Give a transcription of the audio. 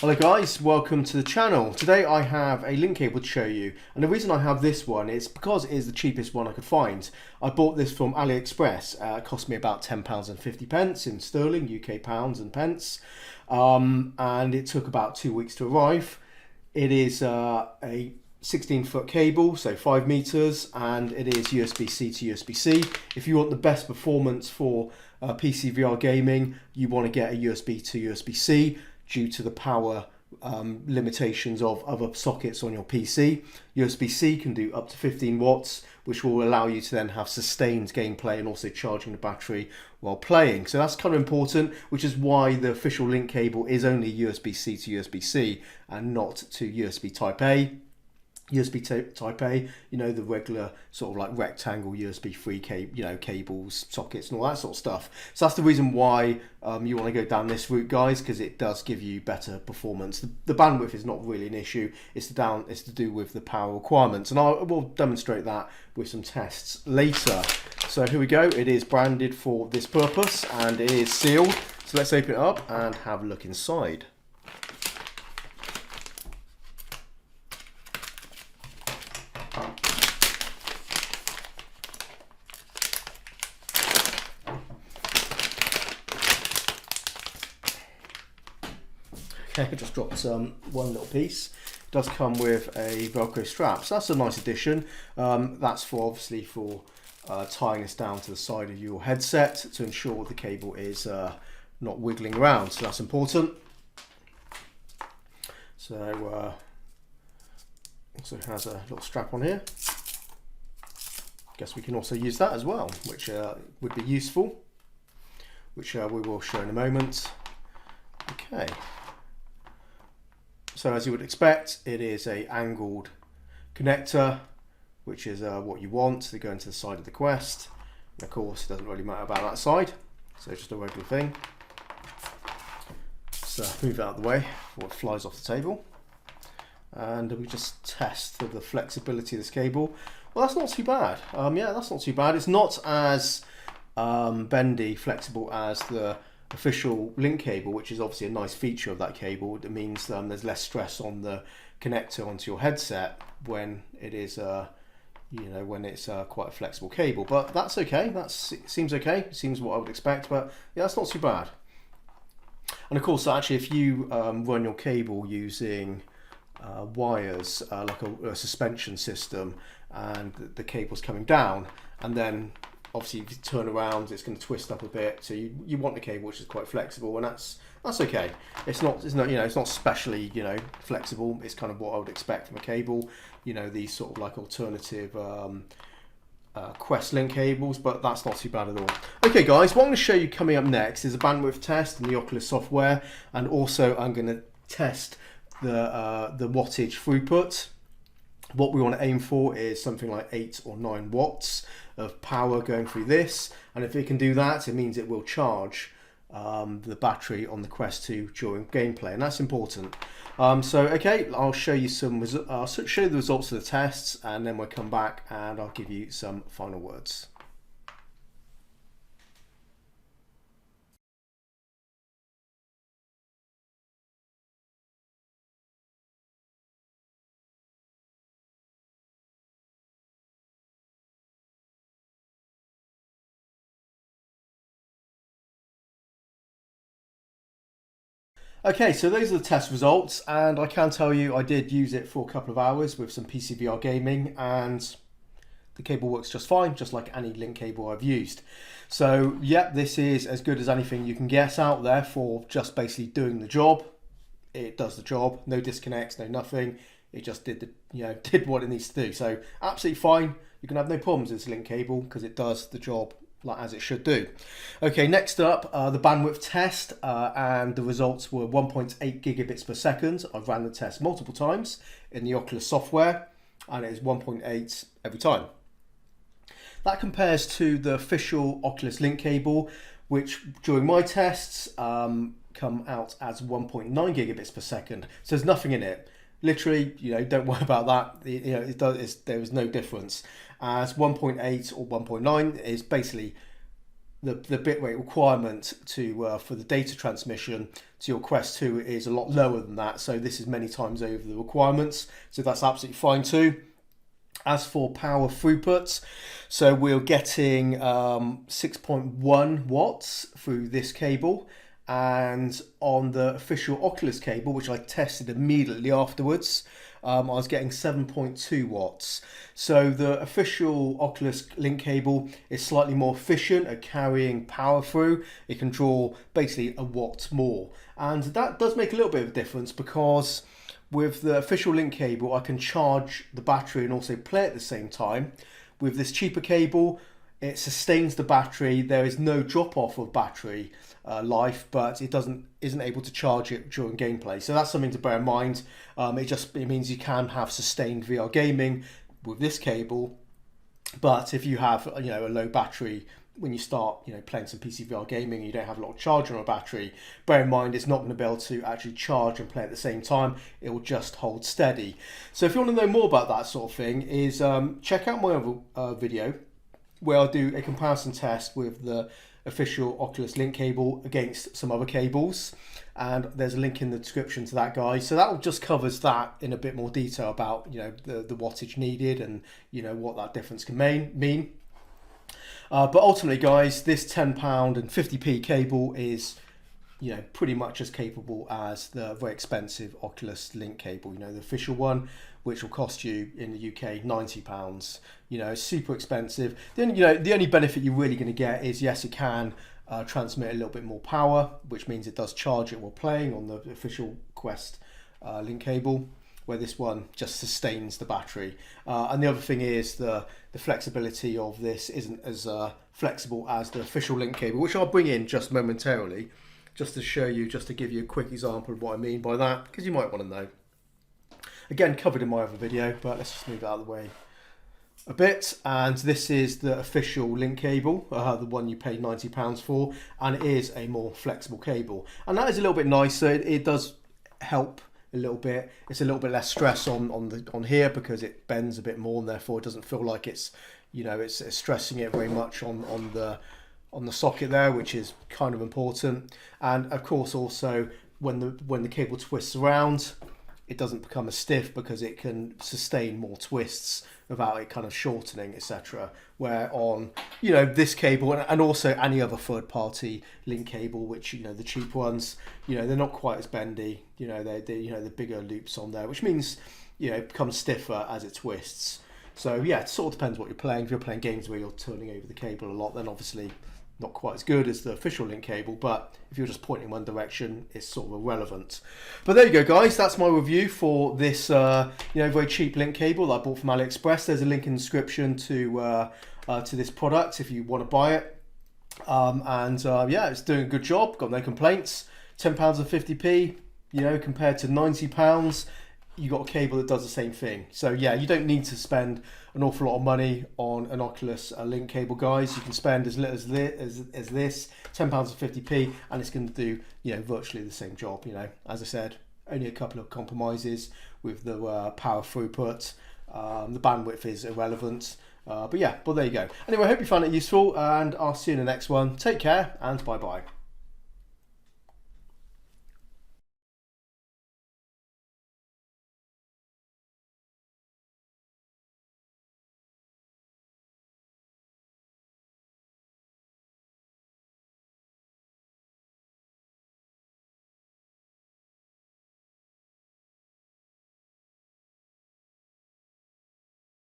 Hello guys, welcome to the channel. Today I have a link cable to show you, and the reason I have this one is because it is the cheapest one I could find. I bought this from AliExpress. It cost me about £10.50 in sterling, UK pounds and pence, and it took about 2 weeks to arrive. It is a 16-foot cable, so 5 meters, and it is USB-C to USB-C. If you want the best performance for PC VR gaming, you want to get a USB to USB-C due to the power limitations of other sockets on your PC. USB-C can do up to 15 watts, which will allow you to then have sustained gameplay and also charging the battery while playing. So that's kind of important, which is why the official link cable is only USB-C to USB-C and not to USB Type A. USB Type A, you know, the regular sort of like rectangle USB-free cables, sockets and all that sort of stuff. So that's the reason why you want to go down this route, guys, because it does give you better performance. The bandwidth is not really an issue. It's to do with the power requirements, and I will demonstrate that with some tests later. So here we go. It is branded for this purpose and it is sealed. So let's open it up and have a look inside. Okay, I just dropped one little piece. It does come with a Velcro strap, so that's a nice addition. That's obviously for tying this down to the side of your headset to ensure the cable is not wiggling around, so that's important. So also has a little strap on here. Guess we can also use that as well, which would be useful, which we will show in a moment. Okay. So as you would expect, it is a angled connector, which is what you want to go into the side of the Quest. And of course, it doesn't really matter about that side, so just a regular thing. So move it out of the way before it flies off the table. And we just test the flexibility of this cable. Well, that's not too bad. Yeah, that's not too bad. It's not as bendy, flexible as the official link cable, which is obviously a nice feature of that cable. It means there's less stress on the connector onto your headset when it is when it's quite a flexible cable, but that's okay. That seems okay. It seems what I would expect, but yeah, that's not too bad. And of course, actually, if you run your cable using wires, like a suspension system, and the cable's coming down, and then obviously if you turn around, it's going to twist up a bit. So you want the cable which is quite flexible, and that's okay. It's not it's not specially flexible. It's kind of what I would expect from a cable. These sort of like alternative Quest link cables, but that's not too bad at all. Okay, guys, what I'm going to show you coming up next is a bandwidth test in the Oculus software, and also I'm going to test the wattage throughput. What we want to aim for is something like 8 or 9 watts of power going through this, and if it can do that, it means it will charge the battery on the Quest 2 during gameplay, and that's important. So okay, I'll show you I'll show you the results of the tests, and then we'll come back and I'll give you some final words. Okay, so those are the test results, and I can tell you I did use it for a couple of hours with some PC VR gaming, and the cable works just fine, just like any link cable I've used. So yeah, this is as good as anything you can get out there for just basically doing the job. It does the job, no disconnects, no nothing. It just did did what it needs to do. So absolutely fine. You can have no problems with this link cable because it does the job like as it should do. Okay, next up, the bandwidth test, and the results were 1.8 gigabits per second. I've ran the test multiple times in the Oculus software, and it is 1.8 every time. That compares to the official Oculus link cable, which during my tests come out as 1.9 gigabits per second. So there's nothing in it. Literally, don't worry about that. There is no difference. As 1.8 or 1.9 is basically the bitrate requirement to for the data transmission to your Quest 2 is a lot lower than that. So this is many times over the requirements. So that's absolutely fine too. As for power throughput, so we're getting 6.1 watts through this cable, and on the official Oculus cable, which I tested immediately afterwards, I was getting 7.2 watts. So the official Oculus link cable is slightly more efficient at carrying power through. It can draw basically a watt more, and that does make a little bit of a difference, because with the official link cable I can charge the battery and also play at the same time. With this cheaper cable, it sustains the battery. There is no drop off of battery life, but it isn't able to charge it during gameplay. So that's something to bear in mind. It means you can have sustained VR gaming with this cable, but if you have a low battery when you start playing some PC VR gaming and you don't have a lot of charge on a battery, bear in mind it's not going to be able to actually charge and play at the same time. It will just hold steady. So if you want to know more about that sort of thing, is check out my other video where I'll do a comparison test with the official Oculus link cable against some other cables, and there's a link in the description to that, guys. So that just covers that in a bit more detail about the wattage needed and what that difference can mean. But ultimately, guys, this £10 and 50p cable is pretty much as capable as the very expensive Oculus link cable, the official one, which will cost you in the UK £90. Super expensive. Then the only benefit you're really going to get is, yes, it can transmit a little bit more power, which means it does charge it while playing on the official Quest link cable, where this one just sustains the battery. And the other thing is the flexibility of this isn't as flexible as the official link cable, which I'll bring in just momentarily, just to show you, just to give you a quick example of what I mean by that, because you might want to know. Again, covered in my other video, but let's just move it out of the way a bit. And this is the official link cable, the one you paid £90 for, and it is a more flexible cable, and that is a little bit nicer. It does help a little bit. It's a little bit less stress on here, because it bends a bit more, and therefore it doesn't feel like it's it's stressing it very much on the socket there, which is kind of important. And of course also when the cable twists around, it doesn't become as stiff, because it can sustain more twists without it kind of shortening, etc. Where on this cable and also any other third-party link cable, which the cheap ones, they're not quite as bendy. They're the bigger loops on there, which means it becomes stiffer as it twists. So yeah, it sort of depends what you're playing. If you're playing games where you're turning over the cable a lot, then obviously not quite as good as the official link cable, but if you're just pointing one direction, it's sort of irrelevant. But there you go, guys, that's my review for this very cheap link cable that I bought from AliExpress. There's a link in the description to this product if you want to buy it. Yeah, it's doing a good job, got no complaints. £10 and 50p, compared to £90, you got a cable that does the same thing. So yeah, you don't need to spend an awful lot of money on an Oculus link cable, guys. You can spend as little as this, £10 and 50p, and it's going to do virtually the same job. As I said, only a couple of compromises with the power throughput. The bandwidth is irrelevant, but yeah, there you go. Anyway, I hope you found it useful, and I'll see you in the next one. Take care, and bye bye.